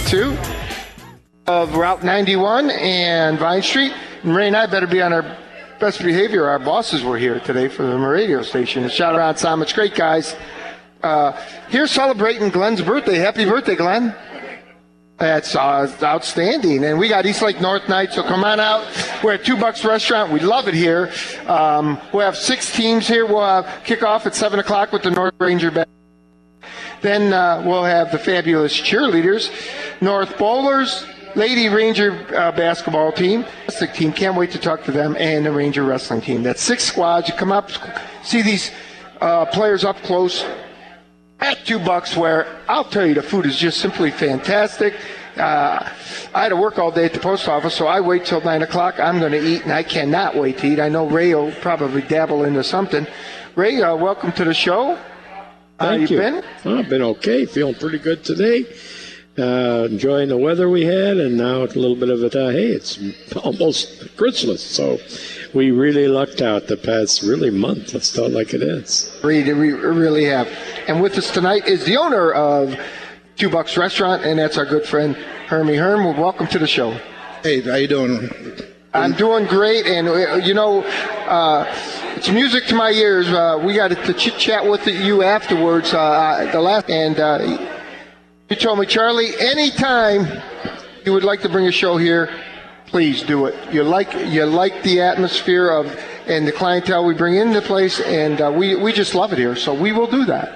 2 of Route 91 and Vine Street. And Ray and I better be on our best behavior. Our bosses were here today for the radio station. A shout out to Sam. It's great, guys. Here celebrating Glenn's birthday. Happy birthday, Glenn. That's outstanding. And we got Eastlake North night, so come on out. We're at $2 Restaurant. We love it here. We'll have 6 teams here. We'll kick off at 7 o'clock with the North Ranger Band. Then we'll have the fabulous cheerleaders, North Bowlers, Lady Ranger basketball team, can't wait to talk to them, and the Ranger wrestling team. That's 6 squads. You come up, see these players up close at $2, where I'll tell you the food is just simply fantastic. I had to work all day at the post office, so I wait till 9 o'clock. I'm going to eat, and I cannot wait to eat. I know Ray will probably dabble into something. Ray, welcome to the show. Thank you. Been? Well, I've been okay. Feeling pretty good today. Enjoying the weather we had, and now it's a little bit of a hey, it's almost Christmas, so we really lucked out the past month. Let's tell it like it is. We really have. And with us tonight is the owner of $2 Restaurant, and that's our good friend Hermie. Herm, welcome to the show. Hey, how you doing? I'm doing great, and it's music to my ears. We got to chit chat with you afterwards. You told me, Charlie, anytime you would like to bring a show here, please do it. You like the atmosphere and the clientele we bring into the place, and we just love it here. So we will do that.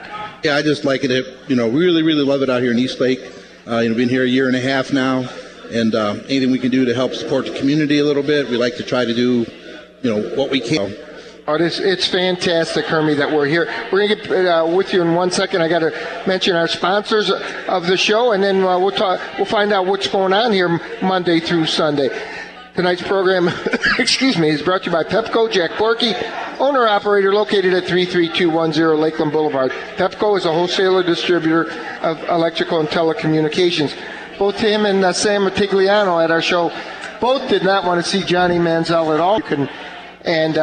Yeah, I just like it. Really, really love it out here in Eastlake. Been here a year and a half now, and anything we can do to help support the community a little bit, we like to try to do, what we can. Oh, it's fantastic, Hermie, that we're here. We're going to get with you in 1 second. I got to mention our sponsors of the show, and then we'll find out what's going on here Monday through Sunday. Tonight's program, is brought to you by Pepco. Jack Borky, owner-operator, located at 33210 Lakeland Boulevard. Pepco is a wholesaler distributor of electrical and telecommunications. Both him and Sam Matigliano at our show both did not want to see Johnny Manziel at all. And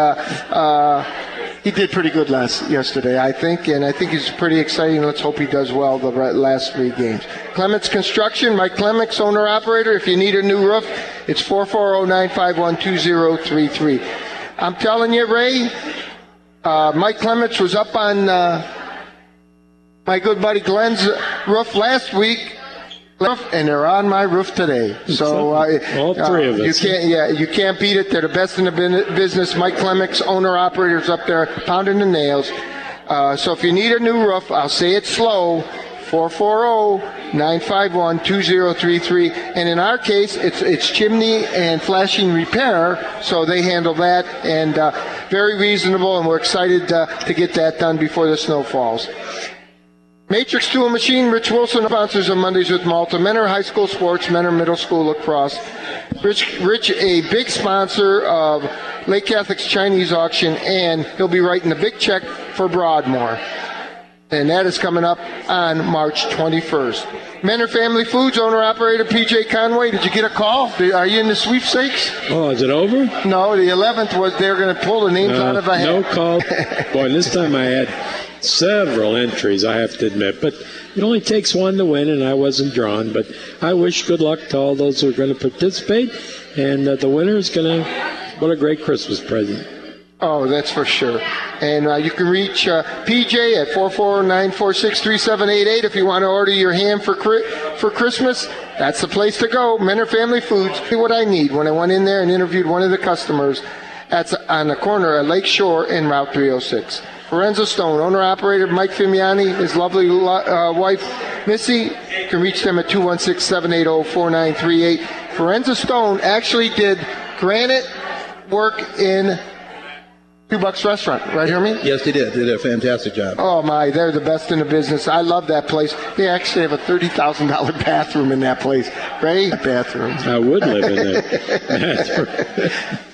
he did pretty good yesterday, I think, and I think he's pretty exciting. Let's hope he does well the last 3 games. Clements Construction, Mike Clements, owner-operator. If you need a new roof, it's 440-951-2033. I'm telling you, Ray, Mike Clements was up on my good buddy Glenn's roof last week, and they're on my roof today. So all 3 of us. You can't beat it. They're the best in the business. Mike Clements, owner-operators up there, pounding the nails. So if you need a new roof, I'll say it slow, 440-951-2033. And in our case, it's chimney and flashing repair, so they handle that, and very reasonable, and we're excited to get that done before the snow falls. Matrix Tool Machine, Rich Wilson, sponsors of Mondays with Malta. Menor High School Sports, Menor Middle School Lacrosse. Rich, a big sponsor of Lake Catholic's Chinese auction, and he'll be writing a big check for Broadmoor. And that is coming up on March 21st. Menor Family Foods, owner-operator PJ Conway. Did you get a call? Are you in the sweepstakes? Oh, is it over? No, the 11th was they were going to pull the names out of a hat. No call. Boy, this time I had several entries, I have to admit, but it only takes one to win, and I wasn't drawn. But I wish good luck to all those who are going to participate, and the winner is going to, what a great Christmas present. Oh, that's for sure. And you can reach PJ at 449463788 if you want to order your ham for Christmas. That's the place to go. Menor Family Foods. What I need when I went in there and interviewed one of the customers. That's on the corner at Lake Shore and Route 306. Lorenzo Stone, owner-operator Mike Fimiani, his lovely wife, Missy. You can reach them at 216-780-4938. Lorenzo Stone actually did granite work in $2 Restaurant. Right, Hermie? Yes, they did. They did a fantastic job. Oh, my. They're the best in the business. I love that place. They actually have a $30,000 bathroom in that place. Right? Bathrooms. I would live in that.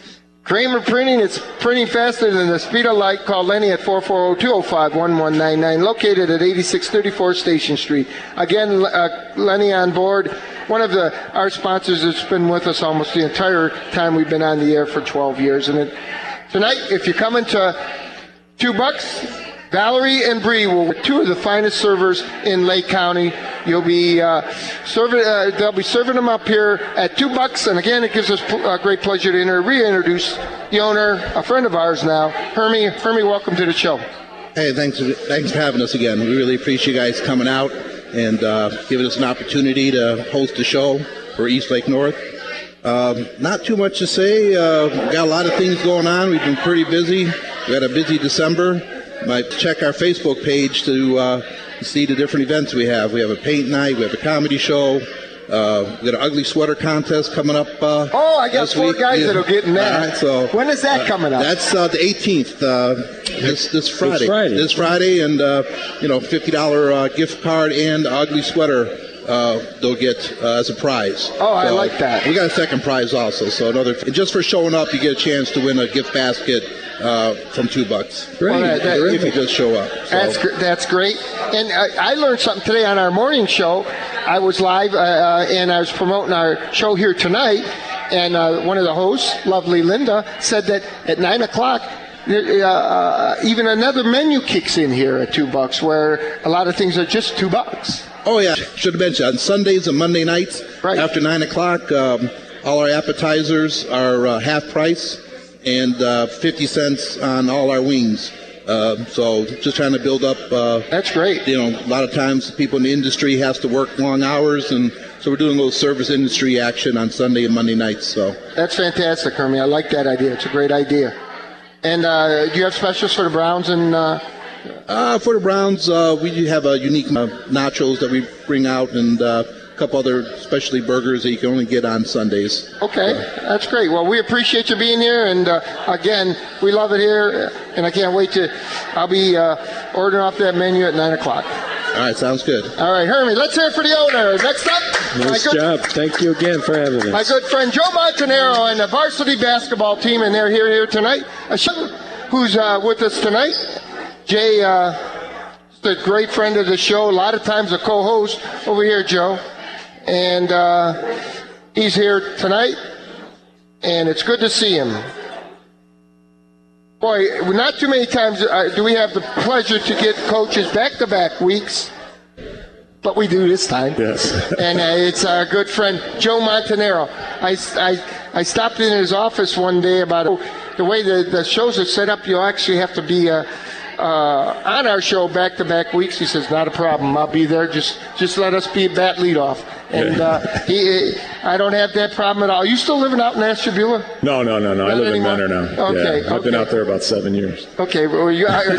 Kramer Printing, it's printing faster than the speed of light. Call Lenny at 440-205-1199, located at 8634 Station Street. Again, Lenny on board, one of our sponsors that's been with us almost the entire time we've been on the air for 12 years. And tonight, if you're coming to $2, Valerie and Bree will be two of the finest servers in Lake County. You'll be they'll be serving them up here at $2. And again, it gives us great pleasure to reintroduce the owner, a friend of ours now, Hermie. Hermie, welcome to the show. Hey, thanks for having us again. We really appreciate you guys coming out and giving us an opportunity to host a show for Eastlake North. Not too much to say. We've got a lot of things going on. We've been pretty busy. We had a busy December. Might check our Facebook page to see the different events we have. We have a paint night. We have a comedy show. We got an ugly sweater contest coming up. I got 4 guys that'll get in that. Right, so when is that coming up? That's the 18th. This Friday. This Friday, and $50 gift card and ugly sweater. They'll get as a prize. I like that. We got a second prize also. So just for showing up, you get a chance to win a gift basket from $2. Great. If you just show up. So. That's great. And I learned something today on our morning show. I was live and I was promoting our show here tonight. And one of the hosts, lovely Linda, said that at 9 o'clock, even another menu kicks in here at $2, where a lot of things are just $2. Oh, yeah. Should have mentioned on Sundays and Monday nights after 9 o'clock, all our appetizers are half price and 50 cents on all our wings. So just trying to build up. That's great. A lot of times people in the industry has to work long hours, and so we're doing a little service industry action on Sunday and Monday nights. So that's fantastic, Hermie. I like that idea. It's a great idea. And do you have specials for the Browns and? For the Browns, we do have a unique nachos that we bring out, and a couple other specialty burgers that you can only get on Sundays. Okay, that's great. Well, we appreciate you being here, and again, we love it here, and I can't wait I'll be ordering off that menu at 9 o'clock. All right, sounds good. All right, Hermie, let's hear it for the owner. Next up. Nice job. Thank you again for having us. My good friend Joe Montanaro and the varsity basketball team, and they're here tonight. Who's with us tonight? Jay, just a great friend of the show, a lot of times a co-host over here, Joe. And he's here tonight, and it's good to see him. Boy, not too many times do we have the pleasure to get coaches back-to-back weeks, but we do this time. Yes. And it's our good friend, Joe Montanaro. I stopped in his office one day about the way the shows are set up. You actually have to be on our show back-to-back weeks. He says, not a problem. I'll be there. Just let us be bat leadoff. And I don't have that problem at all. Are you still living out in Ashtabula? No. I live in Mentor now. Okay. Yeah, I've been out there about 7 years. Okay. Well,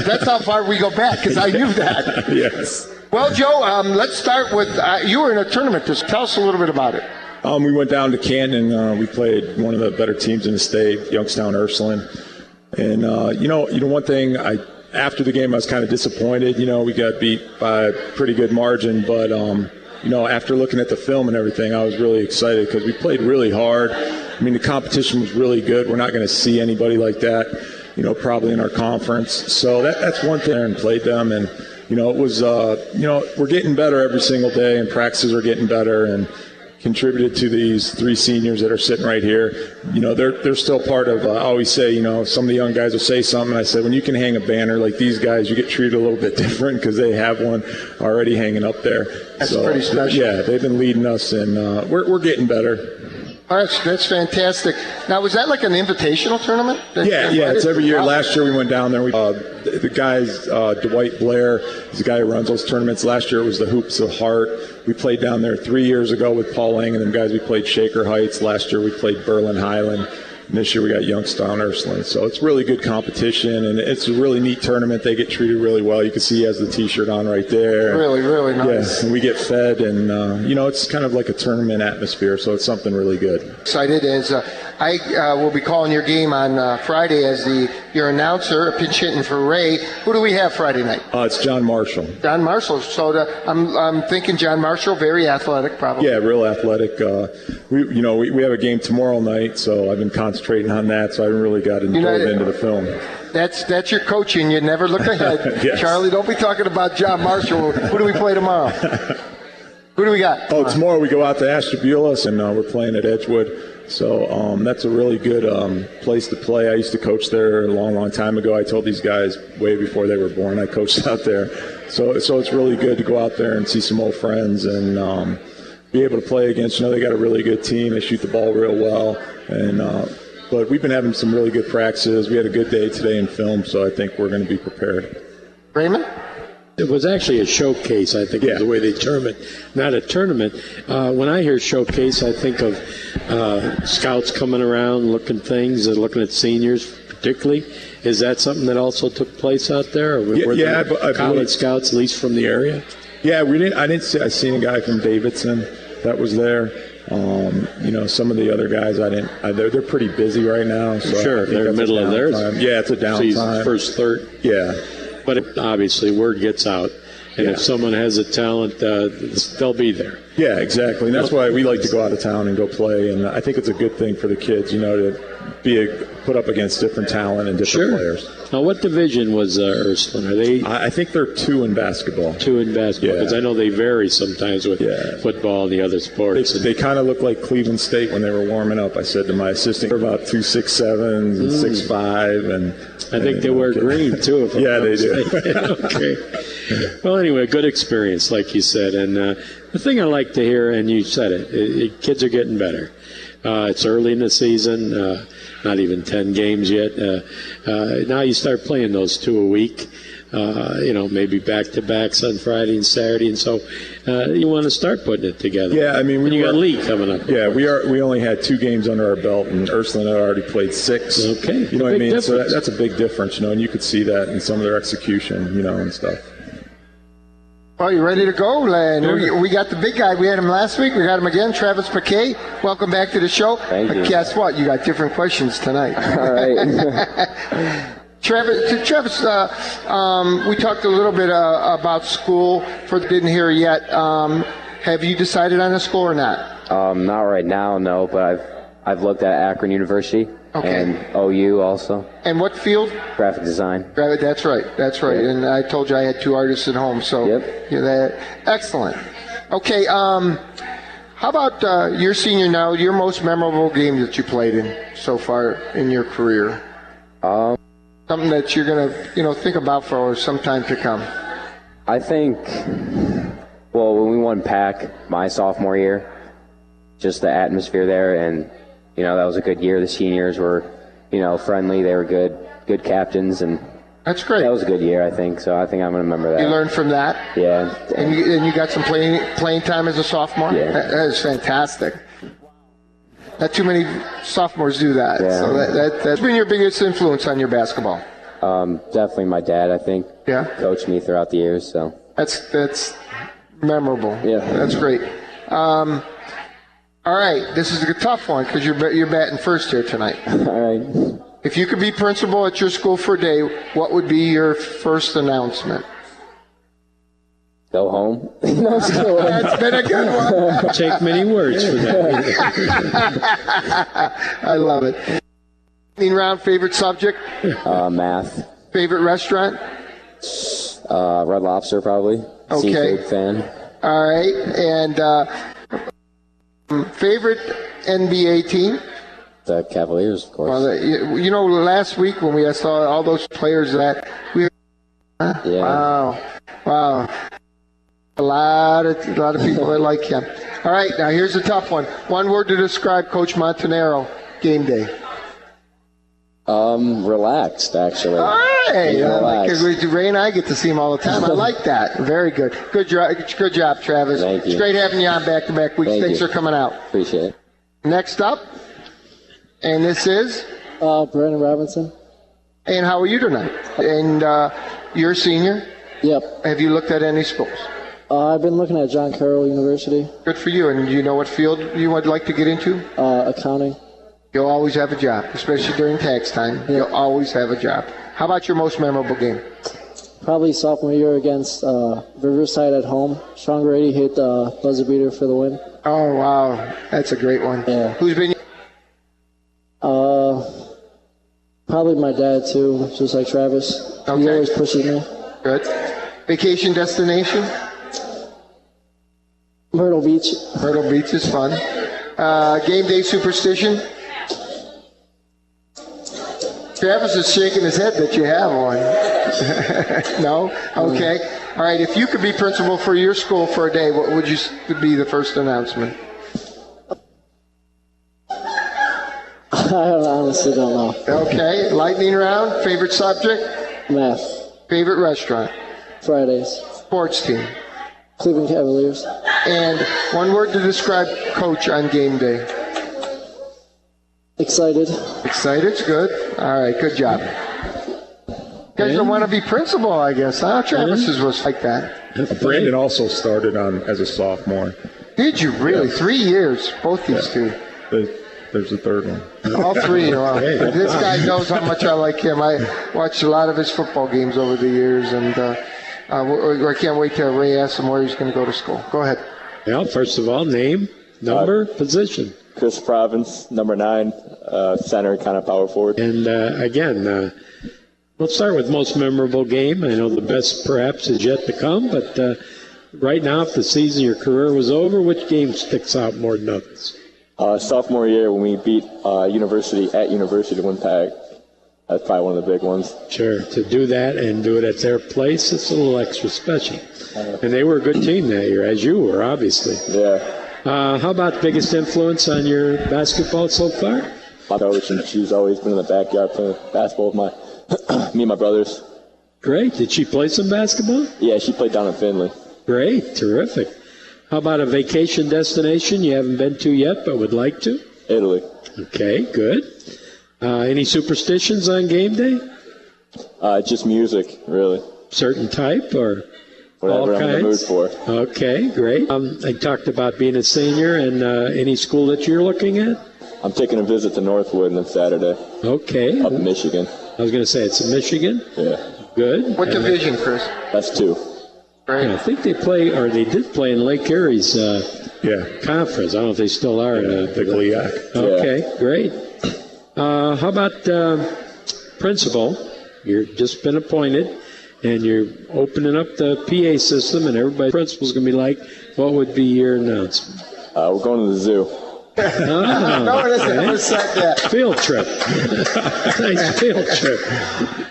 that's how far we go back, because I knew that. Yes. Well, Joe, let's start with you were in a tournament. Tell us a little bit about it. We went down to Canton. We played one of the better teams in the state, Youngstown Ursuline. And, one thing, after the game I was kind of disappointed. We got beat by a pretty good margin. But, after looking at the film and everything, I was really excited because we played really hard. I mean, the competition was really good. We're not going to see anybody like that, probably in our conference. So that's one thing. And played them. And, it was, we're getting better every single day, and practices are getting better. And contributed to these 3 seniors that are sitting right here. They're still part of, I always say, some of the young guys will say something, and I said, when you can hang a banner like these guys, you get treated a little bit different because they have one already hanging up there. That's pretty special. Yeah, they've been leading us, and we're getting better. That's fantastic. Now, was that like an invitational tournament? Yeah, it's every year. Last year we went down there. The guys, Dwight Blair is the guy who runs those tournaments. Last year it was the Hoops of Heart. We played down there 3 years ago with Paul Lang and them guys. We played Shaker Heights. Last year we played Berlin Highland. And this year we got Youngstown Ursuline. So it's really good competition, and it's a really neat tournament. They get treated really well. You can see he has the T-shirt on right there. Really, really nice. Yeah, and we get fed, and, it's kind of like a tournament atmosphere, so it's something really good. Excited as I will be calling your game on Friday as your announcer, pinch hitting for Ray. Who do we have Friday night? It's John Marshall. John Marshall. So I'm thinking John Marshall, very athletic, probably. Yeah, real athletic. We have a game tomorrow night, so I've been concentrating on that, so I haven't really got into the film. That's your coaching. You never look ahead. Yes. Charlie, don't be talking about John Marshall. Who do we play tomorrow? Who do we got? Tomorrow we go out to Ashtabula, and we're playing at Edgewood. So that's a really good place to play. I used to coach there a long, long time ago. I told these guys way before they were born I coached out there. So it's really good to go out there and see some old friends and be able to play against. They got a really good team. They shoot the ball real well. And but we've been having some really good practices. We had a good day today in film, so I think we're going to be prepared. Raymond? It was actually a showcase, I think, is the way they term it, not a tournament. When I hear showcase, I think of scouts coming around, looking things, and looking at seniors particularly. Is that something that also took place out there? Or were there college scouts, at least from the area? Yeah, I seen a guy from Davidson that was there. Some of the other guys, they're pretty busy right now. So sure, they're in the middle of theirs. Yeah, it's a downtime. First third. Yeah. But obviously, word gets out. And if someone has a talent, they'll be there. Yeah, exactly. And that's why we like to go out of town and go play. And I think it's a good thing for the kids, to be put up against different talent and different players. Now, what division was Ursuline? Are they? I think they're 2 in basketball. 2 in basketball, because I know they vary sometimes with football and the other sports. They kind of look like Cleveland State when they were warming up. I said to my assistant, they're about 2 6'7" and 6'5", and I think they wear green too. Yeah, they do. Okay. Well, anyway, good experience, like you said, and the thing I like to hear, and you said it, kids are getting better. It's early in the season, not even 10 games yet. Now you start playing those 2 a week, maybe back-to-backs on Friday and Saturday, and so you want to start putting it together. Yeah, I mean, you got league coming up. Yeah, we only had 2 games under our belt, and Ursuline had already played 6. Okay, you know what I mean? Difference. So that's a big difference, and you could see that in some of their execution, and stuff. Well, you ready to go? And we got the big guy. We had him last week. We got him again, Travis McKay. Welcome back to the show. Thank you. Guess what? You got different questions tonight. All right. Travis, we talked a little bit about school. For the didn't hear yet, have you decided on a school or not? Not right now, no. But I've looked at Akron University and OU also. And what field? Graphic design. That's right. That's right. Yep. And I told you I had 2 artists at home. So excellent. Okay. How about your senior now? Your most memorable game that you played in so far in your career? Something that you're gonna think about for some time to come. I think. Well, when we won PAC my sophomore year, just the atmosphere there, and that was a good year. The seniors were, friendly. They were good captains, and that's great. That was a good year, I think. So I think I'm going to remember that. You learned from that. Yeah. And you got some playing time as a sophomore. Yeah. That is fantastic. Not too many sophomores do that. Yeah. So that's been your biggest influence on your basketball. Definitely my dad, I think. Yeah. Coached me throughout the years. So that's memorable. Yeah. That's great. All right, this is a tough one because you're batting first here tonight. All right. If you could be principal at your school for a day, what would be your first announcement? Go home. That's been a good one. Take many words for that. I love it. Round, favorite subject? Math. Favorite restaurant? Red Lobster, probably. Okay. Seafood fan. All right, and favorite NBA team? The Cavaliers, of course. Well, last week when we saw all those players that we. Yeah. Wow. A lot of people that like him. All right, now here's a tough one. One word to describe Coach Montanaro game day. Relaxed, actually. All right. Relaxed. Ray and I get to see him all the time. I like that. Very good. Good job, Travis. Thank you. It's great having you on back-to-back weeks. Thanks for coming out. Appreciate it. Next up, and this is? Brandon Robinson. And how are you tonight? And you're a senior? Yep. Have you looked at any schools? I've been looking at John Carroll University. Good for you. And do you know what field you would like to get into? Accounting. You'll always have a job, especially during tax time. Yep. You'll always have a job. How about your most memorable game? Probably sophomore year against Riverside at home. Sean Grady hit the buzzer beater for the win. Oh, wow. That's a great one. Yeah. Who's been? Probably my dad, too, just like Travis. Okay. He always pushes me. Good. Vacation destination? Myrtle Beach. Myrtle Beach is fun. Game day superstition? Travis is shaking his head that you have one. No? Okay. All right. If you could be principal for your school for a day, what would be the first announcement? I honestly don't know. Okay. Lightning round. Favorite subject? Math. Favorite restaurant? Fridays. Sports team? Cleveland Cavaliers. And one word to describe coach on game day. Excited. Excited's good. All right, good job. You guys don't want to be principal, I guess, huh? Travis's was like that. Brandon also started on as a sophomore. Did you really? Yeah. 3 years, both these two. There's the third one. All three. Well, this guy knows how much I like him. I watched a lot of his football games over the years, and I can't wait till Ray asks him where he's going to go to school. Go ahead. Well, first of all, name, number, position. Chris Province, number 9, center, kind of power forward. And again, we'll start with most memorable game. I know the best perhaps is yet to come, but right now, if the season, your career was over, which game sticks out more than others? Sophomore year when we beat University to win PAC. That's probably one of the big ones. Sure. To do that and do it at their place, it's a little extra special. And they were a good team that year, as you were, obviously. Yeah. How about biggest influence on your basketball so far? My coach, and she's always been in the backyard playing basketball with me and my brothers. Great. Did she play some basketball? Yeah, she played down in Finley. Great. Terrific. How about a vacation destination you haven't been to yet but would like to? Italy. Okay, good. Any superstitions on game day? Just music, really. Certain type or whatever all I'm kinds? in the mood for. Okay, great. I talked about being a senior and any school that you're looking at? I'm taking a visit to Northwood on Saturday. Okay. Up in Michigan. I was going to say it's in Michigan. Yeah. Good. What division, Chris? That's 2. Right. I think they did play in Lake Erie's conference. I don't know if they still are. The GLIAC. Okay, great. How about principal? You've just been appointed, and you're opening up the PA system, and everybody, principal's going to be like, what would be your announcement? We're going to the zoo. No, it isn't. Who said that? Field trip. Nice field trip.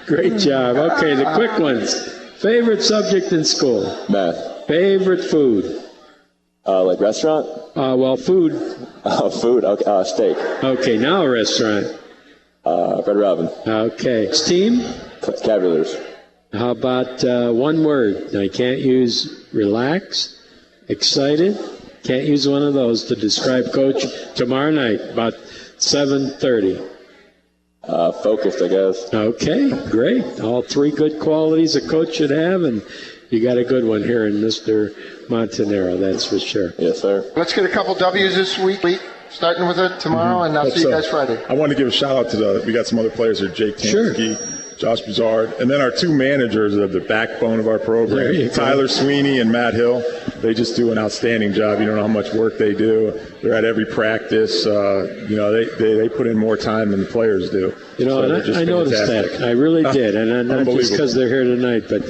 Great job. Okay, the quick ones. Favorite subject in school? Math. Favorite food? Like restaurant? Food. Food. Okay, steak. Okay, now a restaurant. Red Robin. Okay. Team? Cavaliers. How about one word? I can't use relaxed, excited. Can't use one of those to describe Coach tomorrow night, about 7:30. Focused, I guess. Okay, great. All 3 good qualities a coach should have, and you got a good one here in Mr. Montanaro, that's for sure. Yes, sir. Let's get a couple W's this week, starting with it tomorrow, and I'll see you guys Friday. I want to give a shout out to we got some other players here, Jake Tansky, Josh Buzard, and then our 2 managers of the backbone of our program, Tyler Sweeney and Matt Hill. They just do an outstanding job. You don't know how much work they do. They're at every practice. They put in more time than the players do. And I noticed that. I really did. And not just because they're here tonight, but,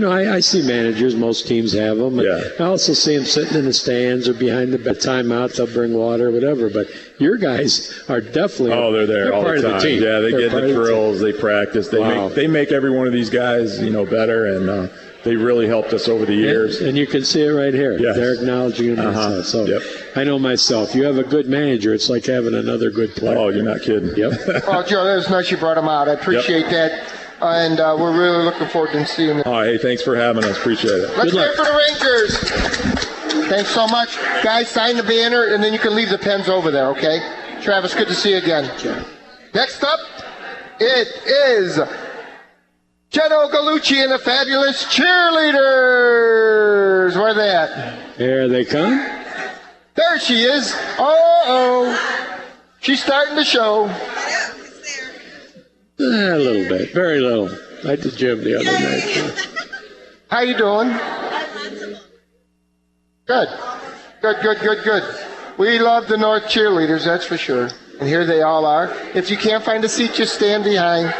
I see managers. Most teams have them. And I also see them sitting in the stands or behind the timeout. They'll bring water, whatever. But your guys are definitely they're there all part the time. Of the team. Yeah, they get the drills. They practice. They make every one of these guys, better. And they really helped us over the years. And you can see it right here. Yes. They're acknowledging it. So I know myself. You have a good manager. It's like having another good player. Oh, you're not kidding. Yep. Well, Joe, that was nice you brought him out. I appreciate that. And we're really looking forward to seeing you. Oh, hey, thanks for having us. Appreciate it. Let's hear it for the Rangers. Thanks so much. Guys, sign the banner, and then you can leave the pens over there, okay? Travis, good to see you again. Next up, it is Jello Colucci and the fabulous cheerleaders. Where are they at? Here they come. There she is. Oh, she's starting to show. A little bit, very little. I did gym the other night. How you doing? Good. We love the North cheerleaders, that's for sure. And here they all are. If you can't find a seat, just stand behind.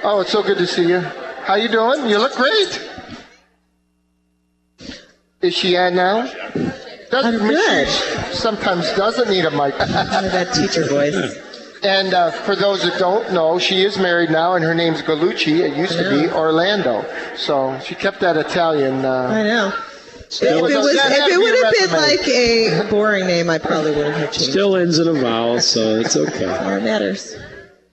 Oh, it's so good to see you. How you doing? You look great. Is she on now? I'm good. Sometimes doesn't need a mic. That teacher voice. And for those that don't know, she is married now, and her name's Colucci. It used to be Orlando. So she kept that Italian. I know. If it would have been like a boring name, I probably wouldn't have changed. Still ends in a vowel, so it's okay. All that matters.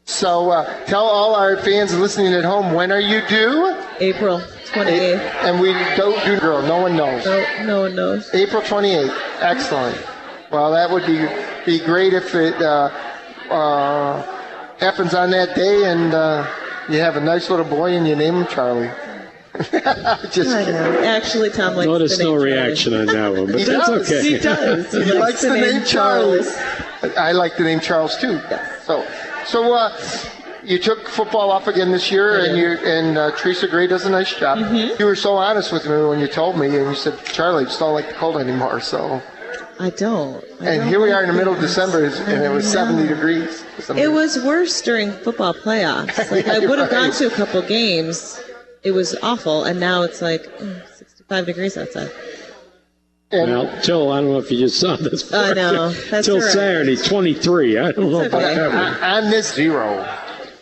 So tell all our fans listening at home, when are you due? April 28th. And we don't do girl. No one knows. No one knows. April 28th. Excellent. Well, that would be great if it happens on that day, and you have a nice little boy and you name him Charlie. Just I know. Actually, Tom likes Notice the name no Charlie. reaction on that one, but He that's does. okay. He does. He likes the name Charles. I like the name Charles too. Yes. So you took football off again this year, and Teresa Gray does a nice job. Mm-hmm. You were so honest with me when you told me, and you said, Charlie, just don't like the cold anymore. So. I don't. And here we are in the middle of December, and it was 70 degrees. It was worse during football playoffs. Like, I would have gone to a couple games. It was awful, and now it's like 65 degrees outside. Well, Till, I don't know if you just saw this. I know. That's Till all right. Saturday, 23. I don't know It's about okay. that one. On this 0.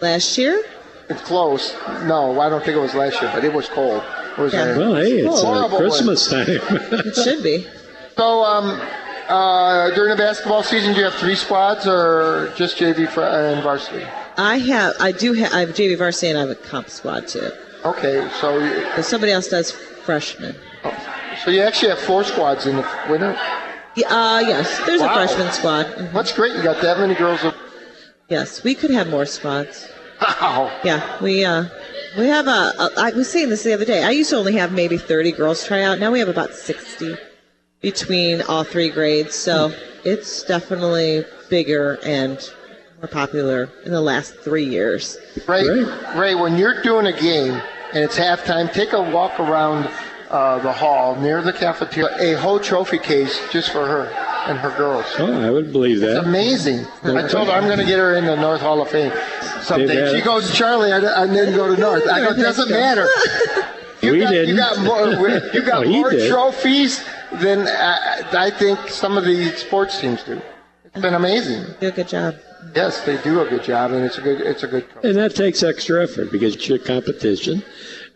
Last year? It's close. No, I don't think it was last year, but it was cold. It was Yeah. Well, hey, it's horrible Christmas time. It should be. So, during the basketball season, do you have 3 squads or just JV and varsity? I have JV varsity and I have a comp squad too. Okay, so But somebody else does freshman. you actually have 4 squads in the winter. Yes, there's Wow. a freshman squad. Mhm. That's great. You got that many girls. Yes, we could have more squads. Wow. Yeah, we have I was saying this the other day. I used to only have maybe 30 girls try out. Now we have about 60 between all 3 grades. So it's definitely bigger and more popular in the last 3 years. Ray, when you're doing a game and it's halftime, take a walk around the hall near the cafeteria, a whole trophy case just for her and her girls. Oh, I would believe It's that. amazing. I told her I'm going to get her in the North Hall of Fame someday. She goes, Charlie, I didn't go to North. I go, it doesn't matter. You got more did. trophies than I think some of the sports teams do. It's been amazing. Do a good job. Yes, they do a good job, and it's a good coach. And that takes extra effort because it's your competition,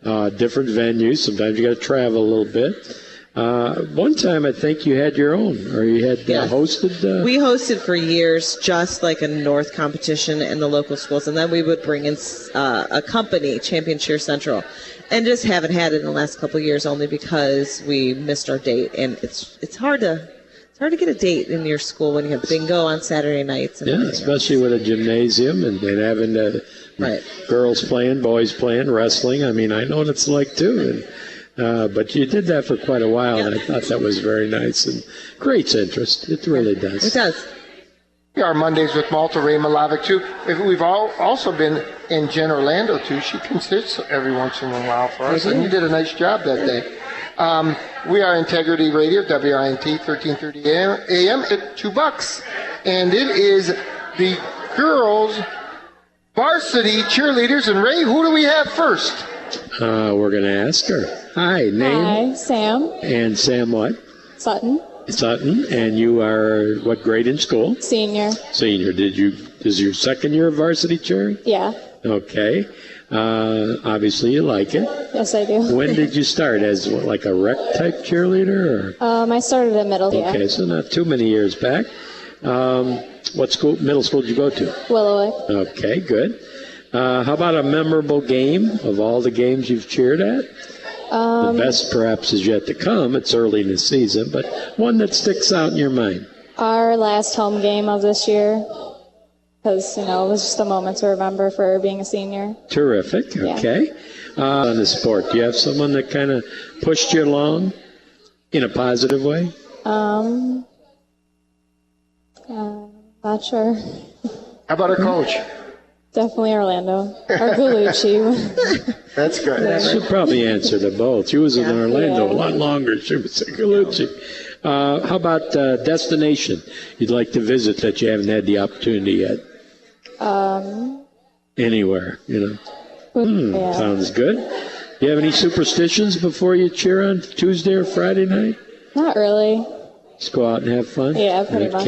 different venues. Sometimes you got to travel a little bit. One time I think you had your own, or you had hosted. We hosted for years just like a North competition in the local schools, and then we would bring in a company, Champion Cheer Central, and just haven't had it in the last couple of years only because we missed our date, and it's hard to get a date in your school when you have bingo on Saturday nights. And especially with a gymnasium and having girls playing, boys playing, wrestling. I mean, I know what it's like too. But you did that for quite a while, and I thought that was very nice and creates interest. It really does. It does. We are Mondays with Malta, Ray Malavic, too. We've also been in Jen Orlando, too. She consists every once in a while for us, and you did a nice job that day. We are Integrity Radio, WINT, 1330 AM at $2. And it is the girls' varsity cheerleaders. And Ray, who do we have first? We're going to ask her. Hi, name? Hi, Sam. And Sam what? Sutton. Sutton. And you are what grade in school? Senior. Senior. Is your second year of varsity cheering? Yeah. Okay. Obviously you like it. Yes, I do. When did you start? As like a rec type cheerleader? Or? I started at middle. Okay, Yeah. so not too many years back. What middle school did you go to? Willowick. Okay, good. How about a memorable game of all the games you've cheered at? The best perhaps is yet to come. It's early in the season, but one that sticks out in your mind. Our last home game of this year, because, it was just a moment to remember for being a senior. Terrific, okay. On the sport, do you have someone that kind of pushed you along in a positive way? Not sure. How about a coach? Definitely Orlando. Or Colucci. That's good. She'll probably answer to both. She was in Orlando a lot longer. She was in Colucci. How about destination you'd like to visit that you haven't had the opportunity yet? Anywhere, Sounds good. Do you have any superstitions before you cheer on Tuesday or Friday night? Not really. Just go out and have fun? Yeah, pretty much.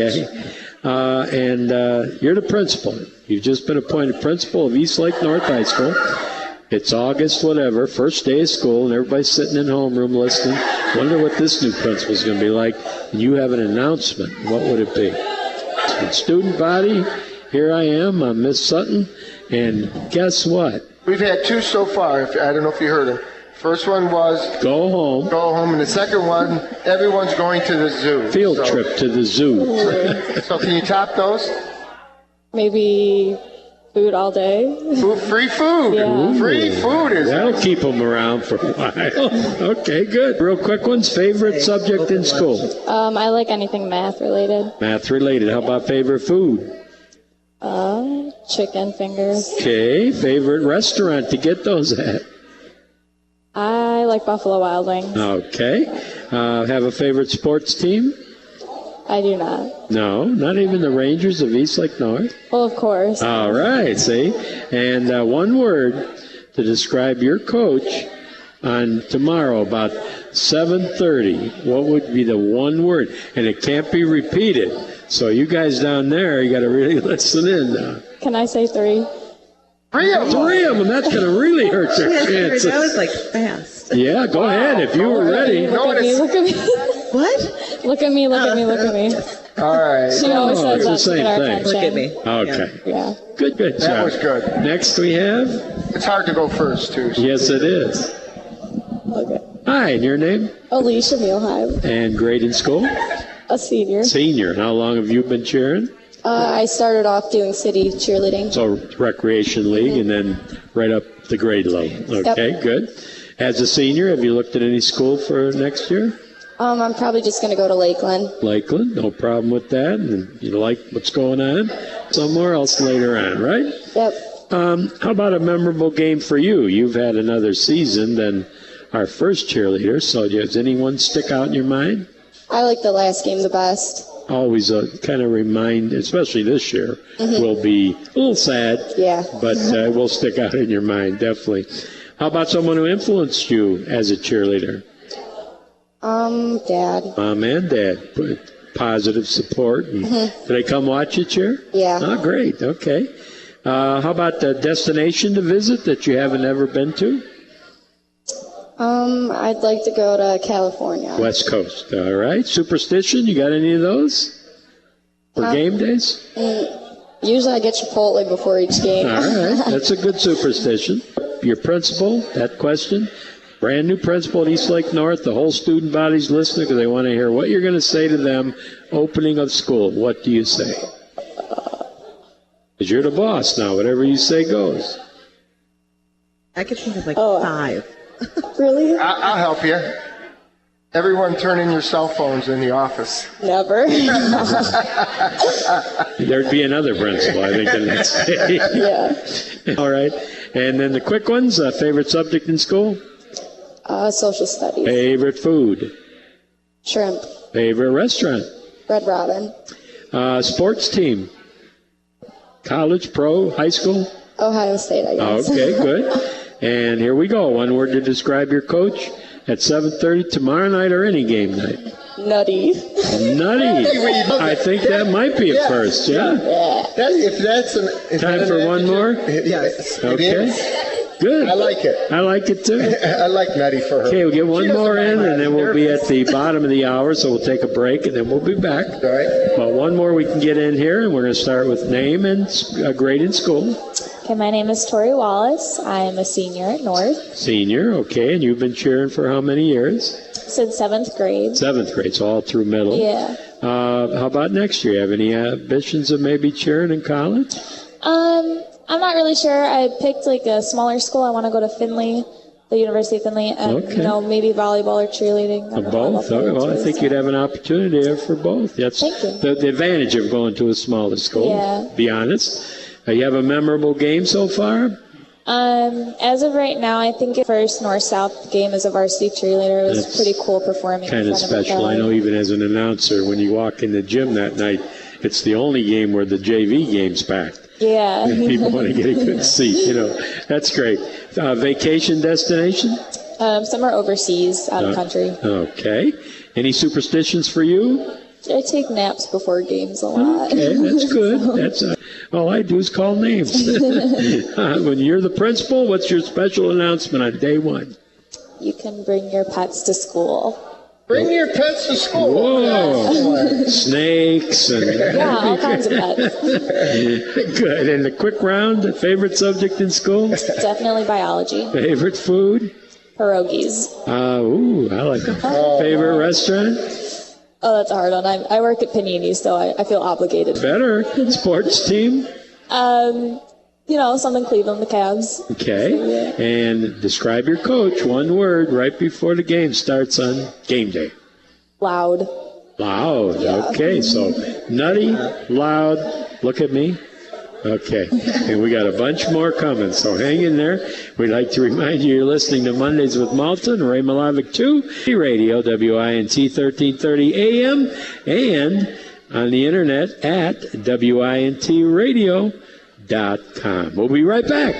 And you're the principal. You've just been appointed principal of Eastlake North High School. It's August whatever, first day of school, and everybody's sitting in homeroom listening. Wonder what this new principal's going to be like. And you have an announcement. What would it be? Student body, here I am. I'm Miss Sutton. And guess what? We've had two so far. I don't know if you heard them. First one was go home, and the second one, everyone's going to the zoo. Field trip to the zoo. So can you top those? Maybe food all day. Free food. Yeah. Free food is. That'll keep them around for a while. Okay, good. Real quick ones. Favorite subject in school? I like anything math related. Math related. How about favorite food? Chicken fingers. Okay. Favorite restaurant to get those at? I like Buffalo Wild Wings. Okay. Have a favorite sports team? I do not. No, not even the Rangers of Eastlake North? Well, of course. All right, see? And one word to describe your coach on tomorrow about 7:30. What would be the one word? And it can't be repeated. So you guys down there, you got to really listen in now. Can I say 3? Three of them. That's going to really hurt your chances. That was like fast. Yeah, go ahead if you were ready. Look at me. What? Look at me. All right. She always says it's that the to get our same thing. attention. Look at me. Okay. Yeah. Good job. That was good. Next we have? It's hard to go first, too. Yes, it is. Okay. Hi, and your name? Alicia Mielheim, And grade in school? a senior. Senior. And how long have you been cheering? I started off doing city cheerleading. So recreation league and then right up the grade level. Okay, good. As a senior, have you looked at any school for next year? I'm probably just going to go to Lakeland. Lakeland, no problem with that. And you like what's going on somewhere else later on, right? Yep. How about a memorable game for you? You've had another season than our first cheerleader, so does anyone stick out in your mind? I like the last game the best. Always kind of remind, especially this year, will be a little sad, Yeah. but will stick out in your mind, definitely. How about someone who influenced you as a cheerleader? Dad. Mom and Dad. Positive support. And do they come watch you cheer? Yeah. Oh, great. Okay. How about the destination to visit that you haven't ever been to? I'd like to go to California. West Coast. All right. Superstition, you got any of those for game days? Usually I get Chipotle before each game. All right. That's a good superstition. Your principal, that question. Brand new principal at Eastlake North. The whole student body's listening because they want to hear what you're going to say to them opening of school. What do you say? Because you're the boss now. Whatever you say goes. I could think of like 5. Really? I'll help you. Everyone turn in your cell phones in the office. Never. There'd be another principal, I think, the next day. Yeah. All right. And then the quick ones, favorite subject in school? Social studies. Favorite food? Shrimp. Favorite restaurant? Red Robin. Sports team? College, pro, high school? Ohio State, I guess. Okay, good. And here we go. One word to describe your coach at 7:30 tomorrow night or any game night. Nutty. Nutty. I think that might be a first, yeah? Time for one more? Yes. Okay. Good. I like it. I like it too. I like Nutty for her. Okay, we'll get one more in, and then we'll be at the bottom of the hour, so we'll take a break, and then we'll be back. All right. Well, one more we can get in here, and we're going to start with name and grade in school. Okay, my name is Tori Wallace. I'm a senior at North. Senior, okay, and you've been cheering for how many years? Since 7th grade. 7th grade, so all through middle. Yeah. How about next year? Have any ambitions of maybe cheering in college? I'm not really sure. I picked like a smaller school. I want to go to Findlay, the University of Findlay, and maybe volleyball or cheerleading. Both? Okay, well, I think you'd have an opportunity there for both. That's Thank you. the advantage of going to a smaller school, Yeah. be honest. You have a memorable game so far? As of right now, I think the first North-South game as a varsity cheerleader was That's pretty cool performing. Kind of special. I know even as an announcer, when you walk in the gym that night, it's the only game where the JV game's packed. Yeah. People want to get a good seat, That's great. Vacation destination? Somewhere overseas, out of country. Okay. Any superstitions for you? I take naps before games a lot. Okay, that's good. That's all I do is call names. When you're the principal, what's your special announcement on day one? You can bring your pets to school. Bring your pets to school. Whoa. Snakes and Yeah, all kinds of pets. Good. And the quick round, favorite subject in school? Definitely biology. Favorite food? Pierogies. Ooh, I like them. Favorite restaurant? Oh, that's a hard one. I work at Panini's, so I feel obligated. Better. Sports team? Something Cleveland, the Cavs. Okay. And describe your coach, one word, right before the game starts on game day. Loud. Loud. Yeah. Okay, so nutty, loud. Look at me. Okay. And we got a bunch more coming, so hang in there. We'd like to remind you you're listening to Mondays with Malta and Ray Milovic 2, Radio, WINT 1330 AM, and on the internet at WINTradio.com. We'll be right back.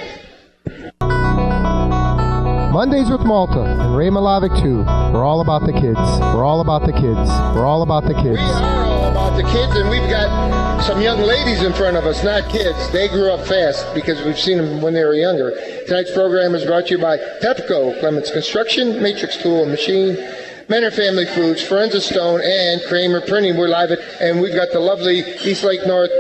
Mondays with Malta and Ray Milovic 2. We're all about the kids. We're all about the kids. We're all about the kids. We are all about the kids, and we've got some young ladies in front of us, not kids. They grew up fast because we've seen them when they were younger. Tonight's program is brought to you by Pepco, Clements Construction, Matrix Tool and Machine, Menor Family Foods, Forenza Stone, and Kramer Printing. We're live and we've got the lovely Eastlake North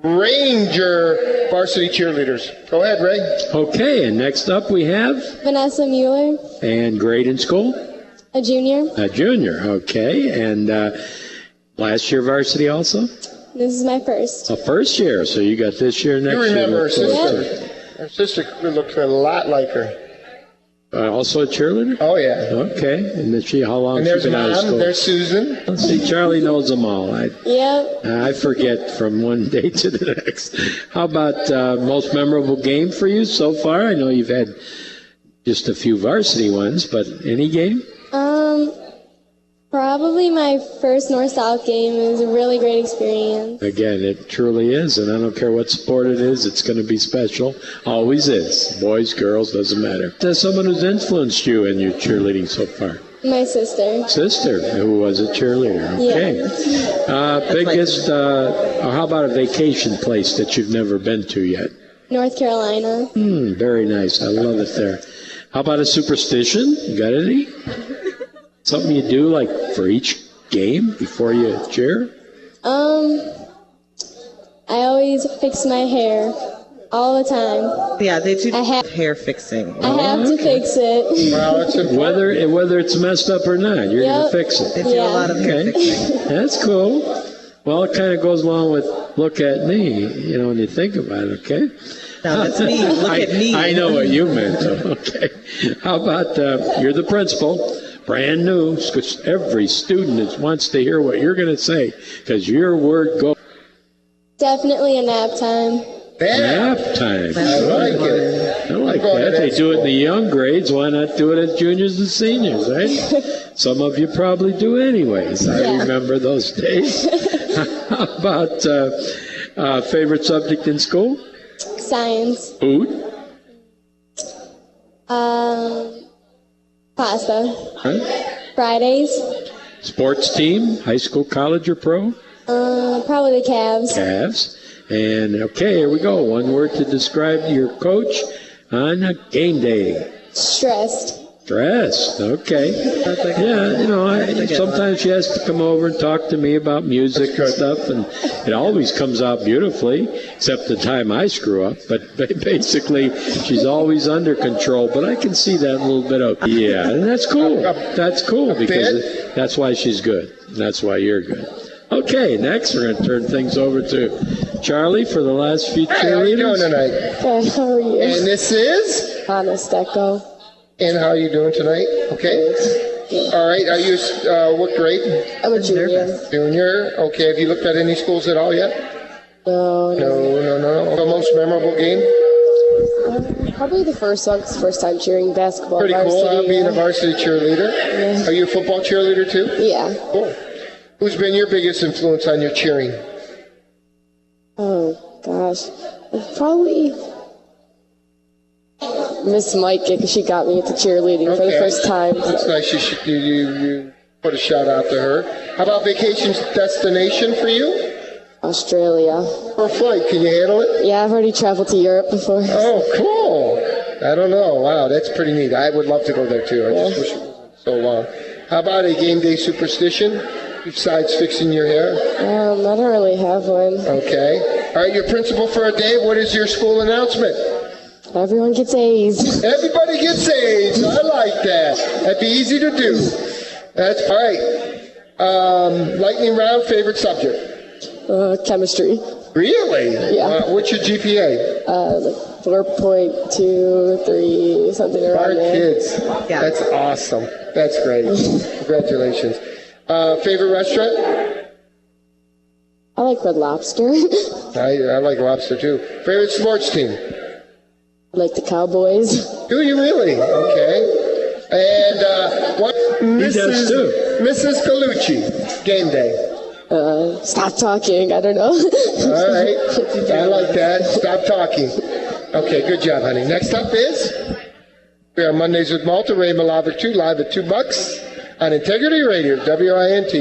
Ranger varsity cheerleaders. Go ahead, Ray. Okay, and next up we have Vanessa Mueller. And grade in school? A junior. A junior, okay. And last year varsity also? This is my first. A first year, so you got this year, next year. You remember her sister? sister. Her sister looks a lot like her. Also a cheerleader? Oh, yeah. Okay. And then how long and has she been out of school? There's Susan. Let's see, Charlie knows them all. Yep. I forget from one day to the next. How about most memorable game for you so far? I know you've had just a few varsity ones, but any game? Probably my first North-South game. It was a really great experience. Again, it truly is, and I don't care what sport it is, it's going to be special. Always is. Boys, girls, doesn't matter. There's someone who's influenced you in your cheerleading so far? My sister. Sister, who was a cheerleader. Okay. Yeah. Biggest, how about a vacation place that you've never been to yet? North Carolina. Very nice. I love it there. How about a superstition? You got any? Something you do like for each game before you cheer? I always fix my hair all the time. Yeah, they do hair fixing. I have to fix it. Well, it's important. Whether it's messed up or not, you're going to fix it. They do a lot of hair fixing. That's cool. Well, it kind of goes along with look at me, when you think about it, okay? No, that's me. Look at me. I know what you meant, okay. How about you're the principal, brand new, because every student wants to hear what you're going to say, because your word goes. Definitely a nap time. Nap time. I like it. I like that. They do it in the young grades. Why not do it as juniors and seniors, right? Some of you probably do anyways. I remember those days. How about favorite subject in school? Science. Food? Pasta. Huh? Fridays. Sports team? High school, college, or pro? Probably the Cavs. Cavs. And okay, here we go. One word to describe your coach on a game day. Stressed. Stressed. Okay. Yeah, sometimes she has to come over and talk to me about music and stuff, and it always comes out beautifully, except the time I screw up. But basically, she's always under control. But I can see that little bit of, and that's cool. That's cool because that's why she's good. That's why you're good. Okay, next we're going to turn things over to Charlie for the last few cheerleaders. How are you doing tonight? Good, how are you? And this is? Honest Echo. And how are you doing tonight? Okay. All right. Are you, what grade? I'm a junior. Junior. Okay. Have you looked at any schools at all yet? No. The most memorable game? Probably the first one, because first time cheering basketball. Pretty varsity, cool, being a varsity cheerleader. Yeah. Are you a football cheerleader too? Yeah. Cool. Who's been your biggest influence on your cheering? Oh, gosh. Probably Miss Mike, because she got me into cheerleading for the first time. That's nice. You Put a shout out to her. How about vacation destination for you? Australia. Or flight, can you handle it? Yeah, I've already traveled to Europe before. Oh, cool. I don't know. Wow, that's pretty neat. I would love to go there too. I just wish it wasn't so long. How about a game day superstition besides fixing your hair? I don't really have one. Okay. All right, your principal for a day. What is your school announcement? Everyone gets A's. Everybody gets A's. I like that. That'd be easy to do. That's all right. Lightning round, favorite subject? Chemistry. Really? Yeah. What's your GPA? 4.23, something around Our there. kids. Yeah. That's awesome. That's great. Congratulations. Favorite restaurant? I like Red Lobster. I like lobster too. Favorite sports team? I like the Cowboys. Do you really? Okay. And what? does too. Mrs. Colucci, game day. Stop talking. I don't know. All right. I like that. Stop talking. Okay, good job, honey. Next up is we are Mondays with Malta, Ray Malavic 2, live at $2 on Integrity Radio, WINT,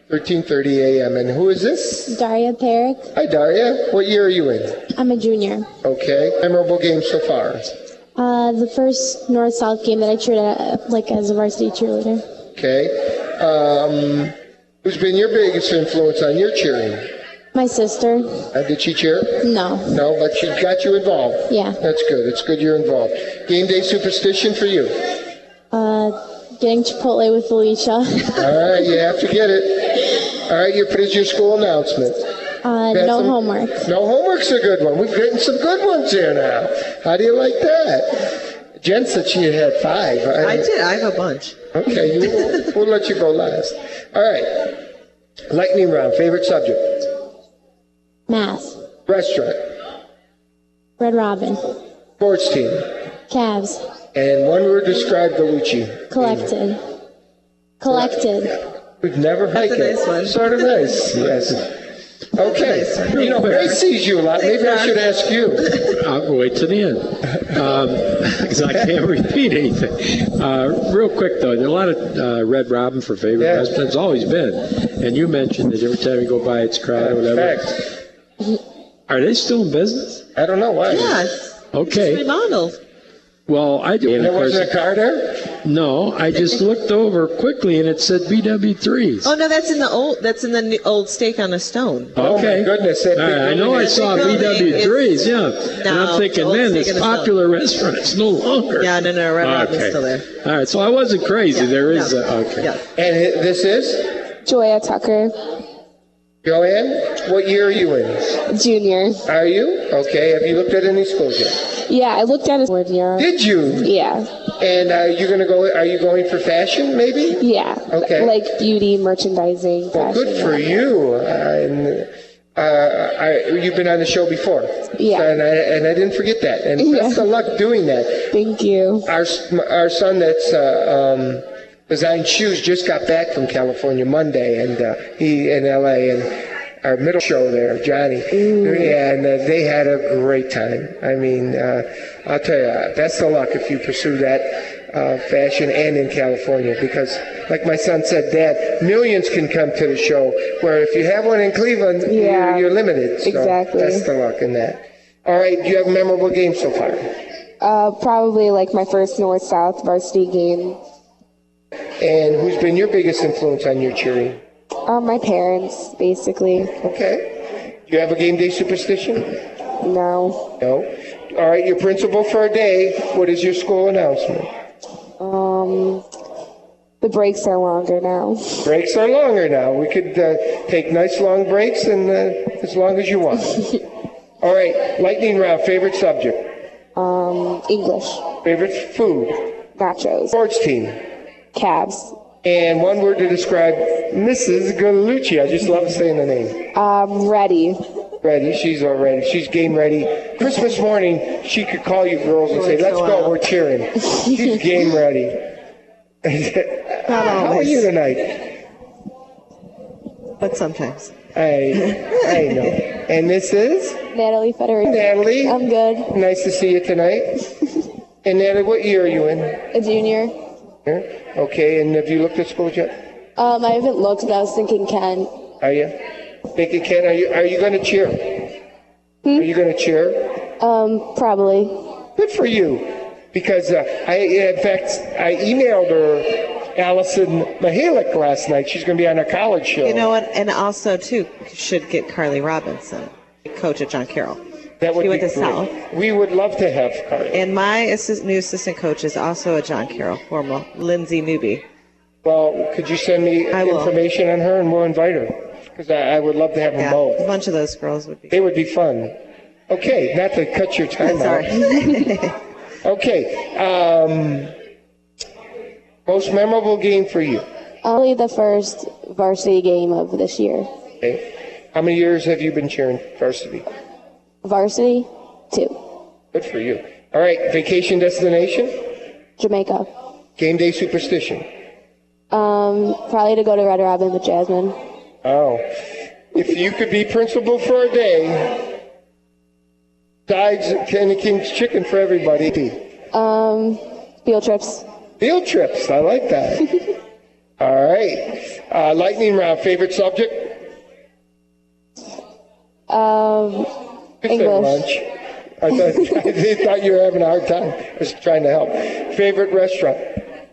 1330 AM. And who is this? Daria Perrick. Hi, Daria. What year are you in? I'm a junior. Okay. Memorable game so far? The first North-South game that I cheered at, like as a varsity cheerleader. Okay. Who's been your biggest influence on your cheering? My sister. Did she cheer? No. No, but she got you involved. Yeah. That's good. It's good you're involved. Game day superstition for you? Getting Chipotle with Felicia. All right, you have to get it. All right, what is your school announcement? No homework. No homework's a good one. We've gotten some good ones here now. How do you like that? Jen said she had 5. I did. I have a bunch. Okay, we'll let you go last. All right. Lightning round. Favorite subject? Math. Restaurant. Red Robin. Sports team. Cavs. And one word describe Colucci. Collected. Collected. We've never heard That's a nice one. Sort of nice. Yes. Okay. You know, Grace sees you a lot. Maybe I should ask you. I'll wait to the end because I can't repeat anything. Real quick, though, there are a lot of Red Robin for favorite restaurants. Always been. And you mentioned that every time you go by, it's crowded or whatever. Facts. Are they still in business? I don't know why. Yes. Okay. Remodeled. Well, I do. There wasn't a car there? No, I just looked over quickly and it said BW3s. Oh no, that's in the old. That's in the new, old Steak on a Stone. Oh Okay. my goodness. All right, I know I saw BW3s, yeah. And I'm thinking, man, this popular restaurant's no longer. Yeah, no, Red Robin's still there. All right, so I wasn't crazy. There is okay. Yeah. And this is? Joya Tucker, Joanne? What year are you in? junior. Are you? Okay. Have you looked at any schools yet? Yeah, I looked at his word year. Did you? Yeah. And are you going for fashion, maybe? Yeah. Okay. Like beauty, merchandising, Well, fashion. good for you. You've been on the show before. Yeah. And I didn't forget that. And best of luck doing that. Thank you. Our son that's designed shoes just got back from California Monday, and he in L.A. and our middle show there, Johnny. Yeah, and they had a great time. I mean, I'll tell you, best of luck if you pursue that fashion and in California, because like my son said, Dad, millions can come to the show, where if you have one in Cleveland, you're limited. So exactly. Best of luck in that. All right, do you have a memorable game so far? Probably like my first North-South varsity game. And who's been your biggest influence on your cheering? My parents, basically. Okay. Do you have a game day superstition? No. No. All right, your principal for a day. What is your school announcement? The breaks are longer now. Breaks are longer now. We could take nice long breaks and as long as you want. All right, lightning round. Favorite subject? English. Favorite food? Nachos. Sports team? Cavs. And one word to describe Mrs. Colucci. I just love saying the name. Ready. Ready. She's all ready. She's game ready. Christmas morning, she could call you girls and say, let's go, we're cheering. She's game ready. How are you tonight? But sometimes. I know. And this is? Natalie Federico. Natalie. I'm good. Nice to see you tonight. And Natalie, what year are you in? A junior. Okay, and have you looked at schools yet? I haven't looked, but I was thinking Ken. Are you? Thinking Ken, are you going to cheer? Are you going to cheer? Probably. Good for you. Because in fact, I emailed her, Allison Mihalik, last night. She's going to be on a college show. You know what? And also, too, should get Carly Robinson, coach at John Carroll. That would she be went to great. South. We would love to have Carly. And my new assistant coach is also a John Carroll, former Lindsay Newby. Well, could you send me information on her and we'll invite her? Because I would love to have them both. A bunch of those girls would be. They would be fun. Okay, not to cut your time Sorry. out. Okay. Most memorable game for you? Only the first varsity game of this year. Okay. How many years have you been cheering varsity? Varsity, 2. Good for you. All right, vacation destination? Jamaica. Game day superstition? Probably to go to Red Robin with Jasmine. Oh. If you could be principal for a day, besides Kenny King's chicken for everybody. Field trips. Field trips, I like that. All right. Lightning round, favorite subject? English. Lunch. I thought you were having a hard time. I was trying to help. Favorite restaurant?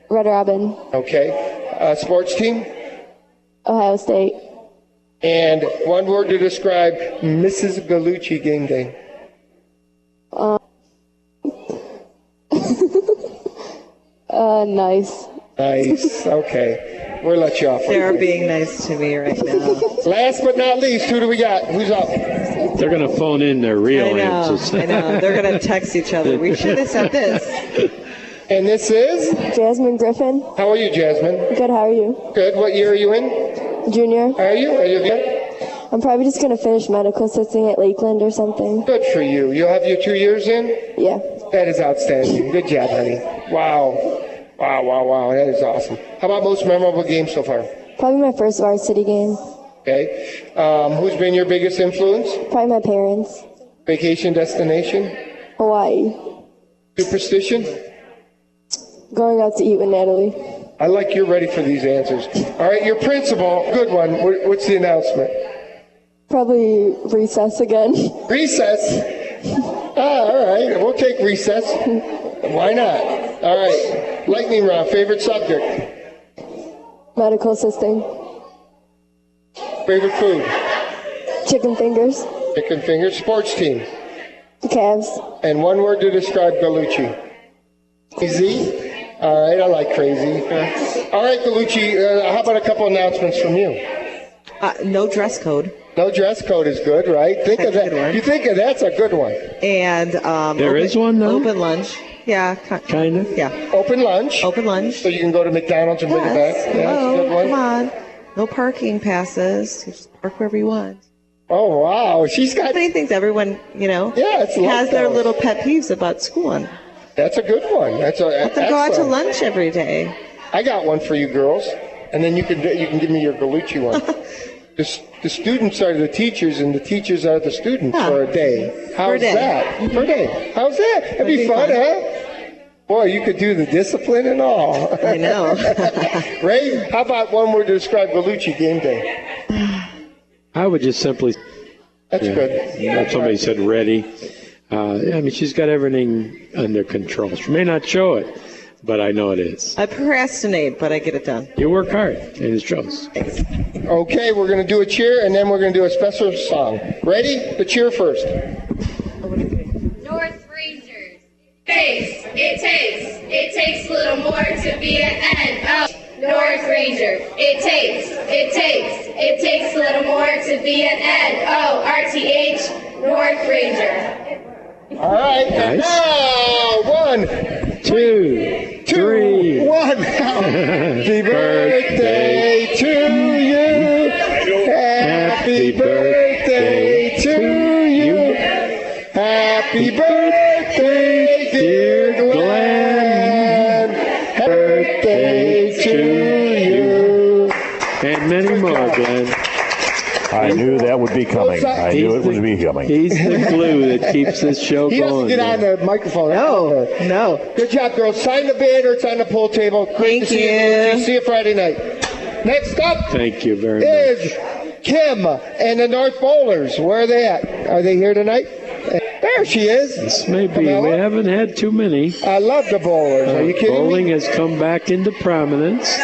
Red Robin. Okay. Sports team? Ohio State. And one word to describe Mrs. Colucci game day. Nice. Nice. Okay. We'll let you off. They're being nice to me right now. Last but not least, who do we got? Who's up? They're going to phone in their real answers. I know. They're going to text each other. We should have said this. And this is? Jasmine Griffin. How are you, Jasmine? Good, how are you? Good. What year are you in? Junior. Are you? Are you good? I'm probably just going to finish medical assisting at Lakeland or something. Good for you. You'll have your 2 years in? Yeah. That is outstanding. Good job, honey. Wow. Wow. That is awesome. How about most memorable game so far? Probably my first varsity game. Okay. Who's been your biggest influence? Probably my parents. Vacation destination? Hawaii. Superstition? Going out to eat with Natalie. I like you're ready for these answers. All right, your principal, good one. What's the announcement? Probably recess again. Recess? All right, we'll take recess. Why not? All right, lightning round, favorite subject? Medical assisting. Favorite food? Chicken fingers. Chicken fingers. Sports team? The Cavs. And one word to describe Colucci. Easy? All right, I like crazy. All right, Colucci, how about a couple announcements from you? No dress code. No dress code is good, right? Think of that. You think of that's a good one. And there is one now? Open lunch. Yeah, kind of. Yeah. Open lunch. Open lunch. So you can go to McDonald's and bring it back. Yeah, that's a good one. Come on. No parking passes. You just park wherever you want. Oh wow, she's got. Many things everyone Yeah, it's has their little pet peeves about school. That's a good one. That's a. Have to go out to lunch every day. I got one for you girls, and then you can give me your Colucci one. The students are the teachers, and the teachers are the students for a day. How's that? For a day. How's that? That'd be fun, huh? Boy, you could do the discipline and all. I know. Ray, how about one word to describe Colucci game day? I would just simply. That's good. Somebody said ready. I mean, she's got everything under control. She may not show it, but I know it is. I procrastinate, but I get it done. You work hard, and it shows. Okay, we're going to do a cheer, and then we're going to do a special song. Ready? The cheer first. North Rangers. It takes a little more to be an N-O. North Ranger. It takes a little more to be an N-O-R-T-H. North Ranger. All right, and now 1, 2, 3, 1. Happy birthday to you. Happy birthday to you. Happy birthday, dear Glenn. Happy birthday to you. And many more, Glenn. I knew that would be coming. I knew it would be coming. He's the glue that keeps this show going. He doesn't get on the microphone. No. Good job, girls. Sign the banner. It's on the pool table. Great to see you. See you Friday night. Next up Thank you very much. is Kim and the North Bowlers. Where are they at? Are they here tonight? There she is. This may be. We haven't had too many. I love the Bowlers. Are you kidding Bowling me? has come back into prominence.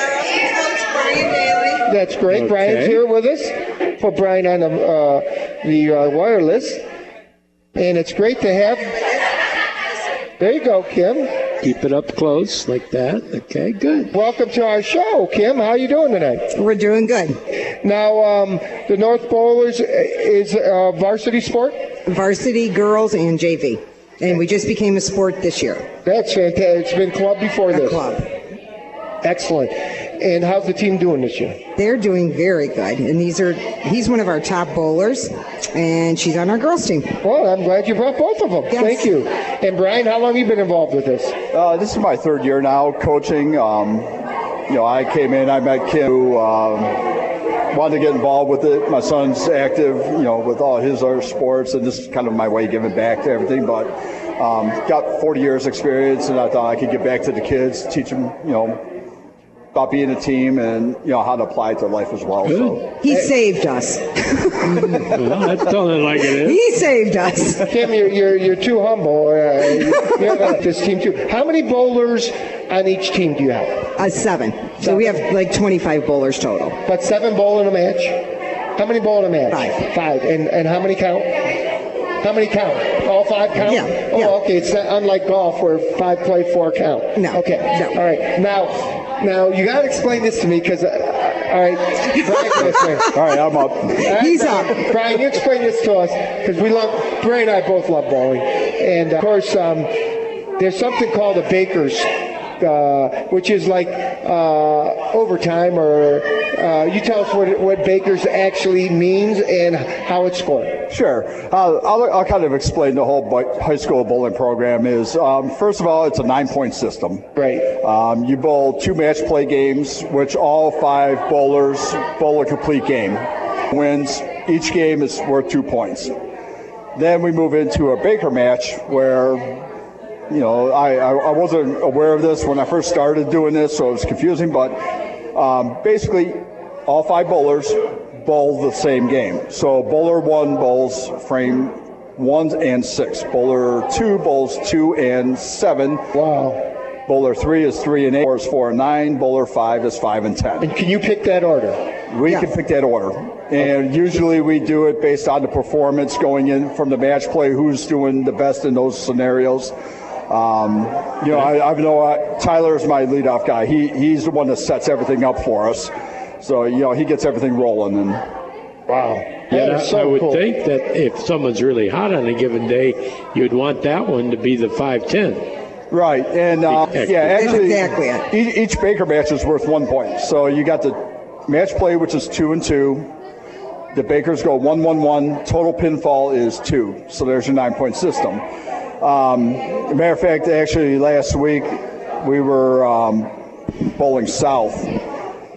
That's great. Okay. Brian's here with us. Put Brian on the wireless. And it's great to have. There you go, Kim. Keep it up close like that. Okay, good. Welcome to our show, Kim. How are you doing tonight? We're doing good. Now, the North Bowlers is a varsity sport? Varsity, girls, and JV. And we just became a sport this year. That's fantastic. It's been club before this. Club. Excellent. And how's the team doing this year? They're doing very good. And he's one of our top bowlers, and she's on our girls team. Well, I'm glad you brought both of them. Yes. Thank you. And Brian, how long have you been involved with this? This is my third year now coaching. I came in, I met Kim, who wanted to get involved with it. My son's active, with all his other sports, and this is kind of my way of giving back to everything. But got 40 years experience, and I thought I could get back to the kids, teach them, about being a team and how to apply it to life as well. So. He saved us. Well, that's telling it like it is. He saved us. Kim, you're too humble. You have this team too. How many bowlers on each team do you have? 7. So we have like 25 bowlers total. But 7 bowl in a match? How many bowl in a match? 5. 5. And how many count? How many count? All 5 count? Yeah. Oh, okay. It's not unlike golf where 5 play, 4 count. No. Okay. No. All right. Now you got to explain this to me because, all right. Brian, all right, I'm up. He's up. Brian, you explain this to us because Brian and I both love bowling. And, of course, there's something called a baker's, which is like overtime, or you tell us what Baker's actually means and how it's scored. Sure. I'll kind of explain the whole high school bowling program is, first of all, it's a 9-point system. Right. You bowl 2 match play games, which all 5 bowlers bowl a complete game. Wins, each game is worth 2 points. Then we move into a Baker match where I wasn't aware of this when I first started doing this, so it was confusing, but basically all 5 bowlers bowl the same game. So bowler 1 bowls frame 1 and 6. Bowler 2 bowls 2 and 7. Wow. Bowler 3 is 3 and 8. Bowler is 4 and 9. Bowler 5 is 5 and 10. And can you pick that order? We can pick that order. And usually we do it based on the performance going in from the match play, who's doing the best in those scenarios. I know Tyler's my leadoff guy. He's the one that sets everything up for us. So, he gets everything rolling. And wow. Yeah, so I would cool. think that if someone's really hot on a given day, you'd want that one to be the 5-10. Right. And, actually, exactly. Each Baker match is worth 1 point. So you got the match play, which is 2 and 2. The Bakers go 1-1-1. Total pinfall is 2. So there's your 9-point system. Matter of fact, actually, last week we were bowling south,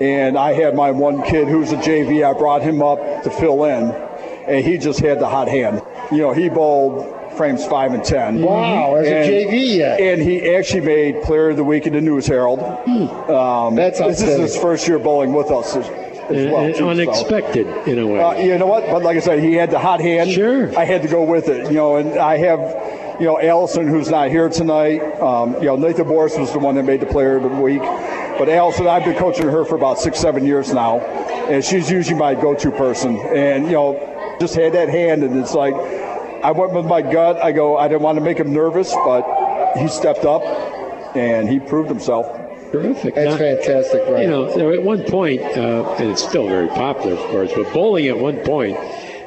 and I had my one kid who's a JV. I brought him up to fill in, and he just had the hot hand. He bowled frames 5 and 10. Wow, as a JV yet. And he actually made Player of the Week in the News Herald. That's this is his first year bowling with us as well. Too, unexpected, in a way. You know what? But like I said, he had the hot hand. Sure. I had to go with it. And I have... Allison, who's not here tonight. Nathan Boris was the one that made the Player of the Week. But Allison, I've been coaching her for about 6-7 years now, and she's usually my go-to person. And, just had that hand, and it's like, I went with my gut. I didn't want to make him nervous, but he stepped up, and he proved himself. Terrific. That's fantastic, right? At one point, and it's still very popular, of course, but bowling at one point,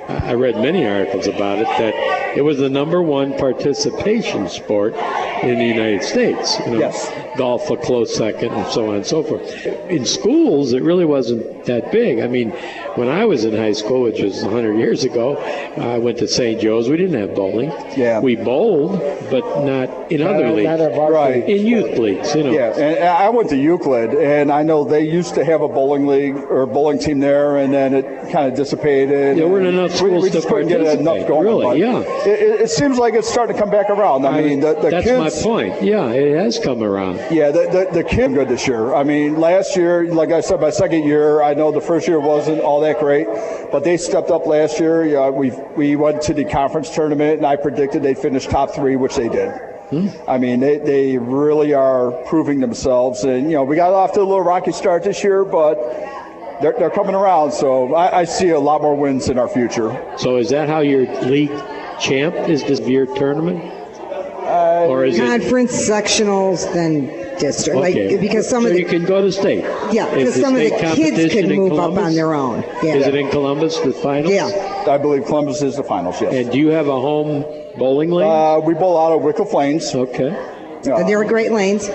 I read many articles about it, that it was the number 1 participation sport in the United States. Yes. Golf a close second, and so on and so forth. In schools, it really wasn't that big. I mean, when I was in high school, which was 100 years ago, I went to St. Joe's. We didn't have bowling. Yeah. We bowled, but not in other leagues. Right. In youth leagues, Yeah, and I went to Euclid, and I know they used to have a bowling league or bowling team there, and then it kind of dissipated. There weren't enough schools we just to couldn't get participate. enough going. Really, yeah. it seems like it's starting to come back around. I mean, the that's kids, my point. Yeah, it has come around. Yeah, the kids are good this year. I mean, last year, like I said, my second year, I know the first year wasn't all that great, but they stepped up last year. Yeah, we went to the conference tournament, and I predicted they'd finish top 3, which they did. I mean, they really are proving themselves. And, we got off to a little rocky start this year, but they're coming around. So I see a lot more wins in our future. So is that how your league champ is this year tournament? Or is conference sectionals, then district? Okay. Like, because some so of the, you can go to state. Yeah, because some of the kids could move up on their own. Yeah. Is it in Columbus, the finals? Yeah. I believe Columbus is the finals, yes. And do you have a home bowling lane? We bowl out of Wicklow Flames. Okay. And they're great lanes.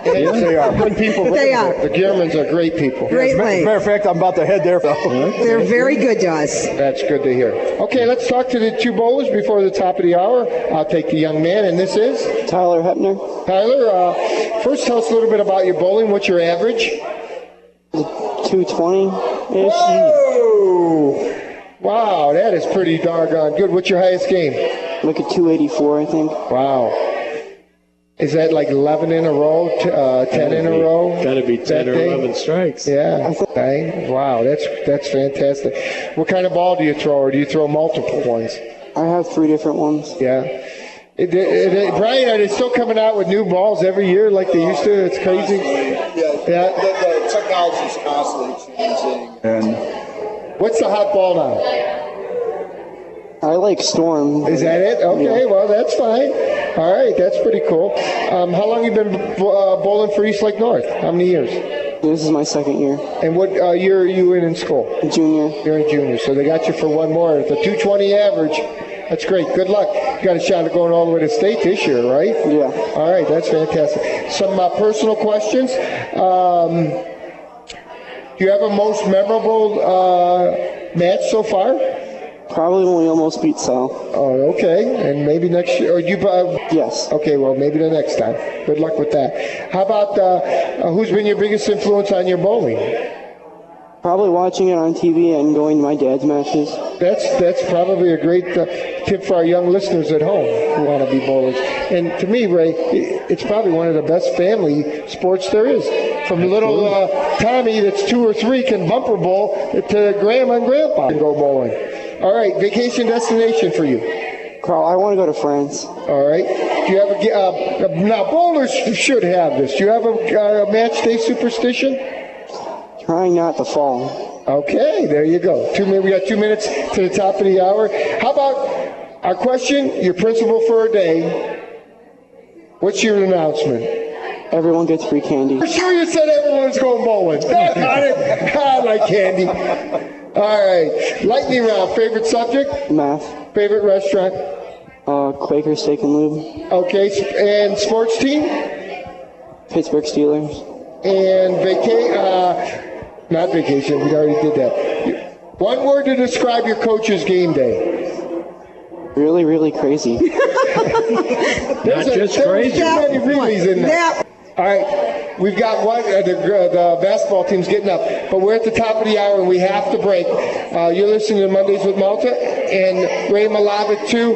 Yeah, they are good people. They are. The Germans are great people. Great As a lanes. matter of fact, I'm about to head there. They're very good to us. That's good to hear. Okay, let's talk to the 2 bowlers before the top of the hour. I'll take the young man, and this is? Tyler Hepner. Tyler, first tell us a little bit about your bowling. What's your average? 220-ish. Whoa! Wow, that is pretty doggone good. What's your highest game? Like a 284, I think. Wow. Is that like 11 in a row, 10 in a row? Got to be 10 or 11 strikes. Yeah. Wow, that's fantastic. What kind of ball do you throw, or do you throw multiple ones? I have 3 different ones. Yeah. Brian, are they still coming out with new balls every year like they used to? It's crazy. Yeah. The technology is constantly changing. And what's the hot ball now? I like Storm. Is that it? Okay, yeah. Well, that's fine. All right, that's pretty cool. How long have you been bowling for Eastlake North? How many years? This is my second year. And what year are you in school? Junior. You're a junior, so they got you for one more. The 220 average. That's great. Good luck. You got a shot at going all the way to state this year, right? Yeah. All right, that's fantastic. Some personal questions. Do you have a most memorable match so far? Probably when we almost beat Sal. Oh, okay. And maybe next year, or you? Yes. Okay, well, maybe the next time. Good luck with that. How about who's been your biggest influence on your bowling? Probably watching it on TV and going to my dad's matches. That's probably a great tip for our young listeners at home who want to be bowlers. And to me, Ray, it's probably one of the best family sports there is. From little Tommy that's 2 or 3 can bumper bowl to Grandma and Grandpa can go bowling. All right, vacation destination for you. Carl, I want to go to France. All right. Do you have now bowlers should have this. Do you have a match day superstition? Trying not to fall. Okay, there you go. We got 2 minutes to the top of the hour. How about our question, your principle for a day? What's your announcement? Everyone gets free candy. For sure you said everyone's going bowling. I like candy. All right. Lightning round. Favorite subject? Math. Favorite restaurant? Quaker Steak and Lube. Okay. And sports team? Pittsburgh Steelers. And not vacation. We already did that. One word to describe your coach's game day. Really, really crazy. Not just crazy. Too many reallys in there. All right, we've got one. The basketball team's getting up, but we're at the top of the hour and we have to break. You're listening to Mondays with Malta and Ray Malavik too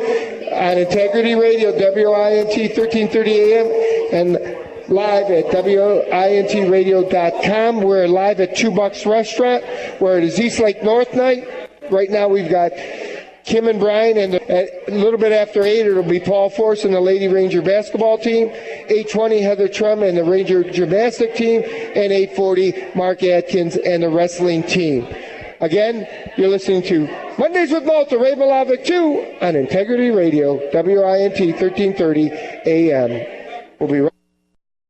on Integrity Radio, WINT 1330 AM, and live at WINTradio.com. We're live at 2 Bucks Restaurant, where it is Eastlake North night. Right now we've got Kim and Brian, and a little bit after 8, it'll be Paul Force and the Lady Ranger basketball team. 8:20, Heather Trum and the Ranger gymnastic team. And 8:40, Mark Atkins and the wrestling team. Again, you're listening to Mondays with Malta, Ray Malavik 2 on Integrity Radio, WINT 1330 AM. We'll be right